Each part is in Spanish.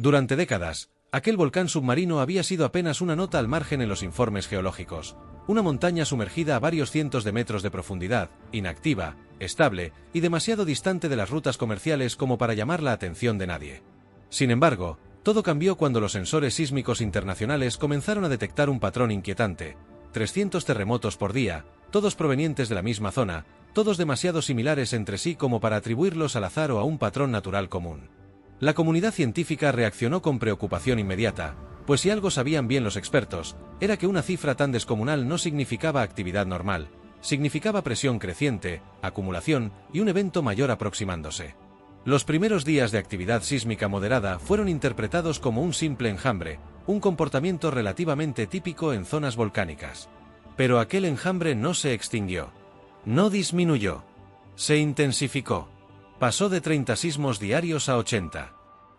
Durante décadas, aquel volcán submarino había sido apenas una nota al margen en los informes geológicos. Una montaña sumergida a varios cientos de metros de profundidad, inactiva, estable y demasiado distante de las rutas comerciales como para llamar la atención de nadie. Sin embargo, todo cambió cuando los sensores sísmicos internacionales comenzaron a detectar un patrón inquietante: 300 terremotos por día, todos provenientes de la misma zona, todos demasiado similares entre sí como para atribuirlos al azar o a un patrón natural común. La comunidad científica reaccionó con preocupación inmediata, pues si algo sabían bien los expertos, era que una cifra tan descomunal no significaba actividad normal, significaba presión creciente, acumulación y un evento mayor aproximándose. Los primeros días de actividad sísmica moderada fueron interpretados como un simple enjambre, un comportamiento relativamente típico en zonas volcánicas. Pero aquel enjambre no se extinguió. No disminuyó. Se intensificó. Pasó de 30 sismos diarios a 80.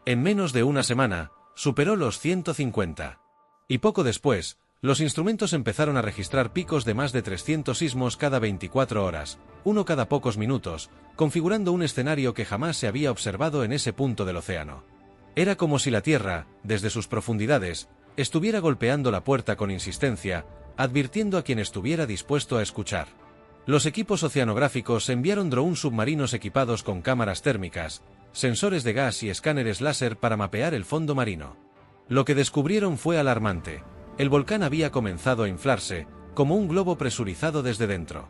En menos de una semana, superó los 150. Y poco después, los instrumentos empezaron a registrar picos de más de 300 sismos cada 24 horas, uno cada pocos minutos, configurando un escenario que jamás se había observado en ese punto del océano. Era como si la Tierra, desde sus profundidades, estuviera golpeando la puerta con insistencia, advirtiendo a quien estuviera dispuesto a escuchar. Los equipos oceanográficos enviaron drones submarinos equipados con cámaras térmicas, sensores de gas y escáneres láser para mapear el fondo marino. Lo que descubrieron fue alarmante. El volcán había comenzado a inflarse, como un globo presurizado desde dentro.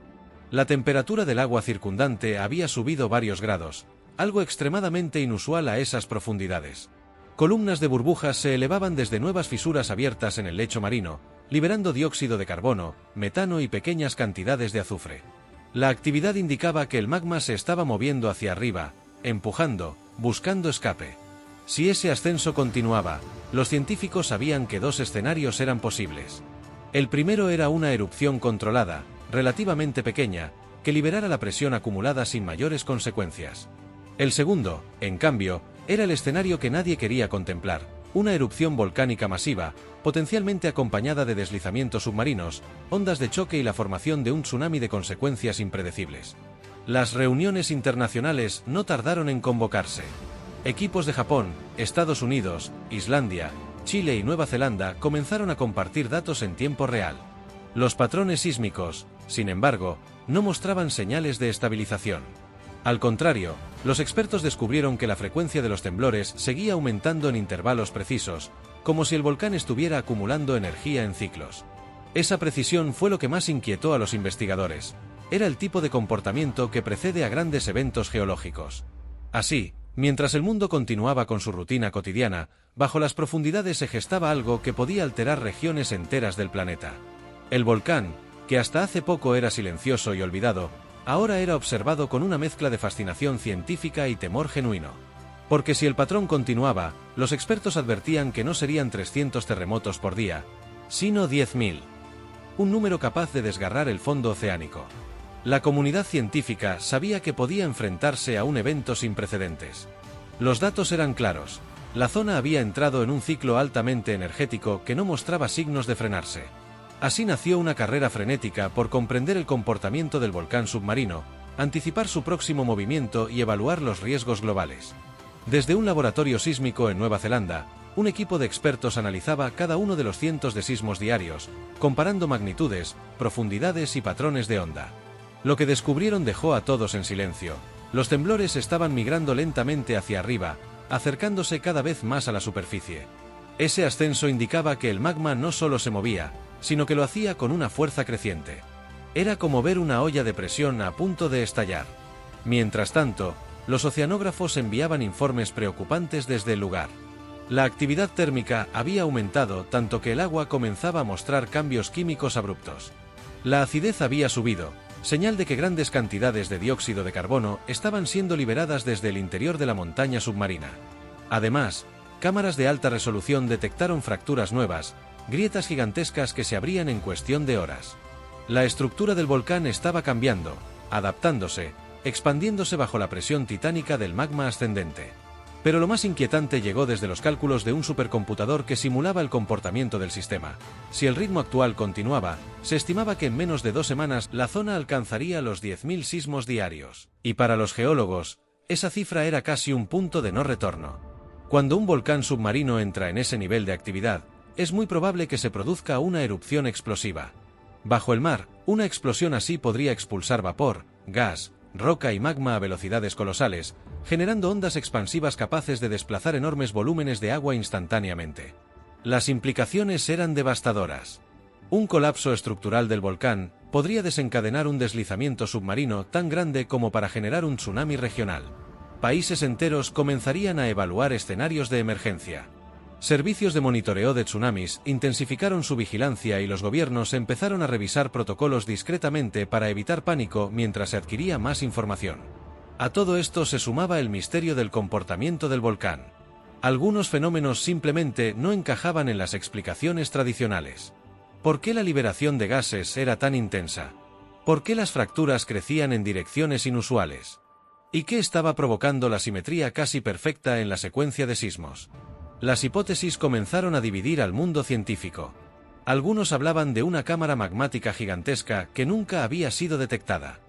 La temperatura del agua circundante había subido varios grados, algo extremadamente inusual a esas profundidades. Columnas de burbujas se elevaban desde nuevas fisuras abiertas en el lecho marino, liberando dióxido de carbono, metano y pequeñas cantidades de azufre. La actividad indicaba que el magma se estaba moviendo hacia arriba, empujando, buscando escape. Si ese ascenso continuaba, los científicos sabían que dos escenarios eran posibles. El primero era una erupción controlada, relativamente pequeña, que liberara la presión acumulada sin mayores consecuencias. El segundo, en cambio, era el escenario que nadie quería contemplar: una erupción volcánica masiva, potencialmente acompañada de deslizamientos submarinos, ondas de choque y la formación de un tsunami de consecuencias impredecibles. Las reuniones internacionales no tardaron en convocarse. Equipos de Japón, Estados Unidos, Islandia, Chile y Nueva Zelanda comenzaron a compartir datos en tiempo real. Los patrones sísmicos, sin embargo, no mostraban señales de estabilización. Al contrario, los expertos descubrieron que la frecuencia de los temblores seguía aumentando en intervalos precisos, como si el volcán estuviera acumulando energía en ciclos. Esa precisión fue lo que más inquietó a los investigadores. Era el tipo de comportamiento que precede a grandes eventos geológicos. Así, mientras el mundo continuaba con su rutina cotidiana, bajo las profundidades se gestaba algo que podía alterar regiones enteras del planeta. El volcán, que hasta hace poco era silencioso y olvidado, ahora era observado con una mezcla de fascinación científica y temor genuino. Porque si el patrón continuaba, los expertos advertían que no serían 300 terremotos por día, sino 10.000. Un número capaz de desgarrar el fondo oceánico. La comunidad científica sabía que podía enfrentarse a un evento sin precedentes. Los datos eran claros. La zona había entrado en un ciclo altamente energético que no mostraba signos de frenarse. Así nació una carrera frenética por comprender el comportamiento del volcán submarino, anticipar su próximo movimiento y evaluar los riesgos globales. Desde un laboratorio sísmico en Nueva Zelanda, un equipo de expertos analizaba cada uno de los cientos de sismos diarios, comparando magnitudes, profundidades y patrones de onda. Lo que descubrieron dejó a todos en silencio. Los temblores estaban migrando lentamente hacia arriba, acercándose cada vez más a la superficie. Ese ascenso indicaba que el magma no solo se movía, sino que lo hacía con una fuerza creciente. Era como ver una olla de presión a punto de estallar. Mientras tanto, los oceanógrafos enviaban informes preocupantes desde el lugar. La actividad térmica había aumentado tanto que el agua comenzaba a mostrar cambios químicos abruptos. La acidez había subido, señal de que grandes cantidades de dióxido de carbono estaban siendo liberadas desde el interior de la montaña submarina. Además, cámaras de alta resolución detectaron fracturas nuevas, grietas gigantescas que se abrían en cuestión de horas. La estructura del volcán estaba cambiando, adaptándose, expandiéndose bajo la presión titánica del magma ascendente. Pero lo más inquietante llegó desde los cálculos de un supercomputador que simulaba el comportamiento del sistema. Si el ritmo actual continuaba, se estimaba que en menos de 2 semanas la zona alcanzaría los 10.000 sismos diarios. Y para los geólogos, esa cifra era casi un punto de no retorno. Cuando un volcán submarino entra en ese nivel de actividad, es muy probable que se produzca una erupción explosiva. Bajo el mar, una explosión así podría expulsar vapor, gas, roca y magma a velocidades colosales, generando ondas expansivas capaces de desplazar enormes volúmenes de agua instantáneamente. Las implicaciones eran devastadoras. Un colapso estructural del volcán podría desencadenar un deslizamiento submarino tan grande como para generar un tsunami regional. Países enteros comenzarían a evaluar escenarios de emergencia. Servicios de monitoreo de tsunamis intensificaron su vigilancia y los gobiernos empezaron a revisar protocolos discretamente para evitar pánico mientras se adquiría más información. A todo esto se sumaba el misterio del comportamiento del volcán. Algunos fenómenos simplemente no encajaban en las explicaciones tradicionales. ¿Por qué la liberación de gases era tan intensa? ¿Por qué las fracturas crecían en direcciones inusuales? ¿Y qué estaba provocando la simetría casi perfecta en la secuencia de sismos? Las hipótesis comenzaron a dividir al mundo científico. Algunos hablaban de una cámara magmática gigantesca que nunca había sido detectada.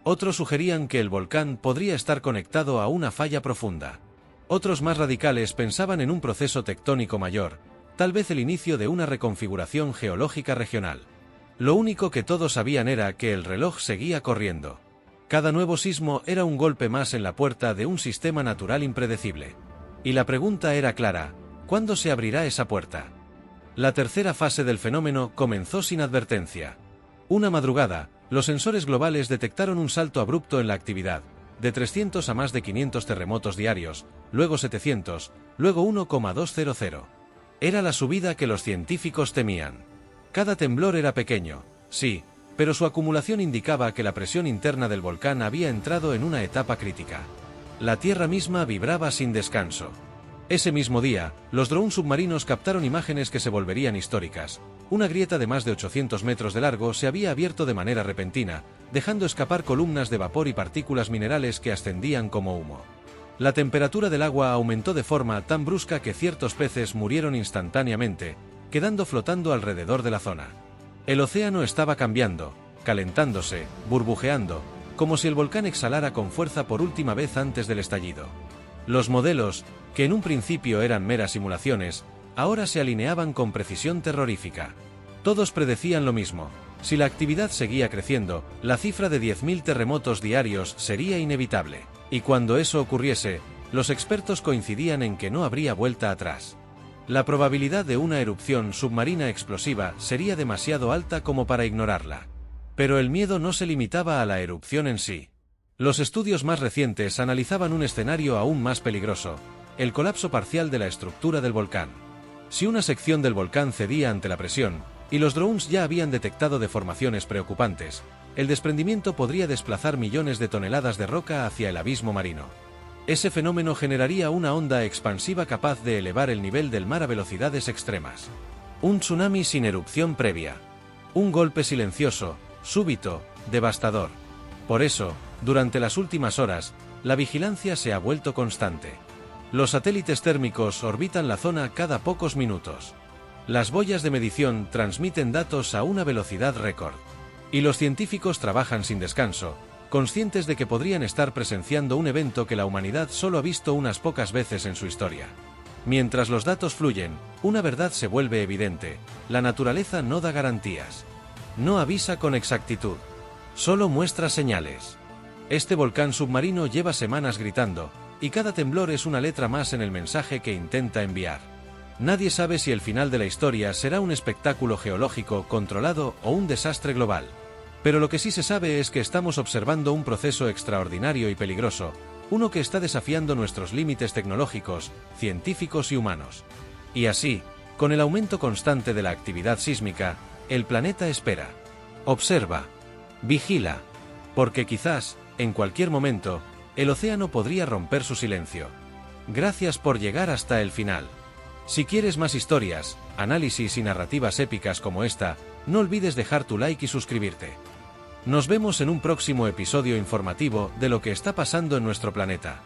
Otros sugerían que el volcán podría estar conectado a una falla profunda. Otros más radicales pensaban en un proceso tectónico mayor, tal vez el inicio de una reconfiguración geológica regional. Lo único que todos sabían era que el reloj seguía corriendo. Cada nuevo sismo era un golpe más en la puerta de un sistema natural impredecible. Y la pregunta era clara: ¿cuándo se abrirá esa puerta? La tercera fase del fenómeno comenzó sin advertencia. Una madrugada, los sensores globales detectaron un salto abrupto en la actividad, de 300 a más de 500 terremotos diarios, luego 700, luego 1,200. Era la subida que los científicos temían. Cada temblor era pequeño, sí, pero su acumulación indicaba que la presión interna del volcán había entrado en una etapa crítica. La Tierra misma vibraba sin descanso. Ese mismo día, los drones submarinos captaron imágenes que se volverían históricas. Una grieta de más de 800 metros de largo se había abierto de manera repentina, dejando escapar columnas de vapor y partículas minerales que ascendían como humo. La temperatura del agua aumentó de forma tan brusca que ciertos peces murieron instantáneamente, quedando flotando alrededor de la zona. El océano estaba cambiando, calentándose, burbujeando, como si el volcán exhalara con fuerza por última vez antes del estallido. Los modelos, que en un principio eran meras simulaciones, ahora se alineaban con precisión terrorífica. Todos predecían lo mismo: si la actividad seguía creciendo, la cifra de 10.000 terremotos diarios sería inevitable. Y cuando eso ocurriese, los expertos coincidían en que no habría vuelta atrás. La probabilidad de una erupción submarina explosiva sería demasiado alta como para ignorarla. Pero el miedo no se limitaba a la erupción en sí. Los estudios más recientes analizaban un escenario aún más peligroso: el colapso parcial de la estructura del volcán. Si una sección del volcán cedía ante la presión, y los drones ya habían detectado deformaciones preocupantes, el desprendimiento podría desplazar millones de toneladas de roca hacia el abismo marino. Ese fenómeno generaría una onda expansiva capaz de elevar el nivel del mar a velocidades extremas. Un tsunami sin erupción previa. Un golpe silencioso, súbito, devastador. Por eso, durante las últimas horas, la vigilancia se ha vuelto constante. Los satélites térmicos orbitan la zona cada pocos minutos. Las boyas de medición transmiten datos a una velocidad récord. Y los científicos trabajan sin descanso, conscientes de que podrían estar presenciando un evento que la humanidad solo ha visto unas pocas veces en su historia. Mientras los datos fluyen, una verdad se vuelve evidente: la naturaleza no da garantías. No avisa con exactitud. Solo muestra señales. Este volcán submarino lleva semanas gritando, y cada temblor es una letra más en el mensaje que intenta enviar. Nadie sabe si el final de la historia será un espectáculo geológico controlado o un desastre global. Pero lo que sí se sabe es que estamos observando un proceso extraordinario y peligroso, uno que está desafiando nuestros límites tecnológicos, científicos y humanos. Y así, con el aumento constante de la actividad sísmica, el planeta espera. Observa. Vigila. Porque quizás, en cualquier momento, el océano podría romper su silencio. Gracias por llegar hasta el final. Si quieres más historias, análisis y narrativas épicas como esta, no olvides dejar tu like y suscribirte. Nos vemos en un próximo episodio informativo de lo que está pasando en nuestro planeta.